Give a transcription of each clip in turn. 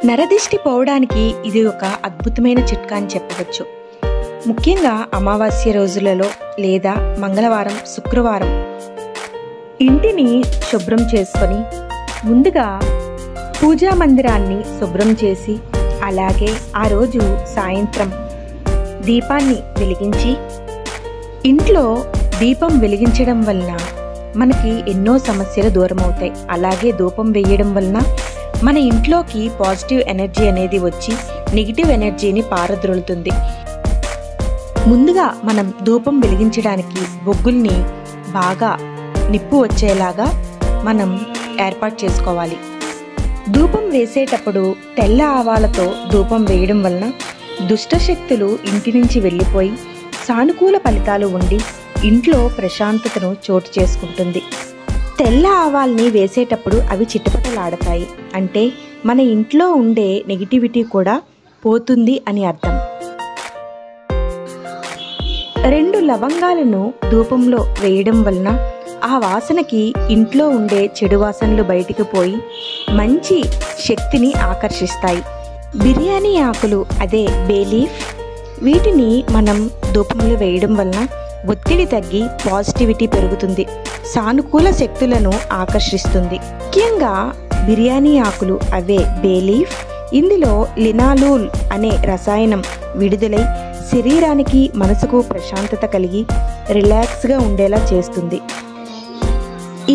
నరదిష్టి పోవడానికి ఇది ఒక అద్భుతమైన చిట్కా అని చెప్పవచ్చు. ముఖ్యంగా అమావాస్య రోజులలో లేదా మంగళవారం, శుక్రవారం ఇంటిని శుభ్రం చేసుకొని ముందుగా పూజా మందిరాన్ని శుభ్రం చేసి, అలాగే ఆ రోజు సాయంత్రం దీపాన్ని వెలిగించి, ఇంట్లో దీపం వెలిగించడం వలన మనకి ఎన్నో సమస్యలు దూరం అవుతాయి. అలాగే ధూపం వేయడం వలన మన ఇంట్లోకి పాజిటివ్ ఎనర్జీ అనేది వచ్చి నెగిటివ్ ఎనర్జీని పారద్రోలుతుంది. ముందుగా మనం ధూపం వెలిగించడానికి బొగ్గుల్ని బాగా నిప్పు వచ్చేలాగా మనం ఏర్పాటు చేసుకోవాలి. ధూపం వేసేటప్పుడు తెల్ల ఆవాలతో ధూపం వేయడం వలన దుష్టశక్తులు ఇంటి నుంచి వెళ్ళిపోయి సానుకూల ఫలితాలు ఉండి ఇంట్లో ప్రశాంతతను చోటు చేసుకుంటుంది. తెల్ల ఆవాల్ని వేసేటప్పుడు అవి చిటపటలాడతాయి, అంటే మన ఇంట్లో ఉండే నెగిటివిటీ కూడా పోతుంది అని అర్థం. 2 లవంగాలను ధూపంలో వేయడం వలన ఆ వాసనకి ఇంట్లో ఉండే చెడు వాసనలు బయటికి పోయి మంచి శక్తిని ఆకర్షిస్తాయి. బిర్యానీ ఆకులు, అదే బే లీఫ్, వీటిని మనం ధూపంలో వేయడం వలన ఒత్తిడి తగ్గి పాజిటివిటీ పెరుగుతుంది, సానుకూల శక్తులను ఆకర్షిస్తుంది. ముఖ్యంగా బిర్యానీ ఆకులు, అవే బే లీఫ్, ఇందులో లినాలూల్ అనే రసాయనం విడుదలై శరీరానికి మనసుకు ప్రశాంతత కలిగి రిలాక్స్గా ఉండేలా చేస్తుంది.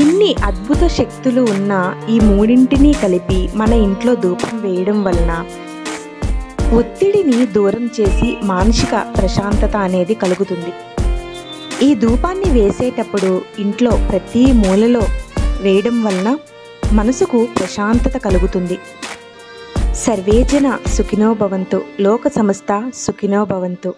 ఇన్ని అద్భుత శక్తులు ఉన్న ఈ మూడింటిని కలిపి మన ఇంట్లో ధూపం వేయడం వలన ఒత్తిడిని దూరం చేసి మానసిక ప్రశాంతత అనేది కలుగుతుంది. ఈ ధూపాన్ని వేసేటప్పుడు ఇంట్లో ప్రతి మూలలో వేయడం వలన మనసుకు ప్రశాంతత కలుగుతుంది. సర్వేజన సుఖినో భవంతు, లోక సమస్త సుఖినో భవంతు.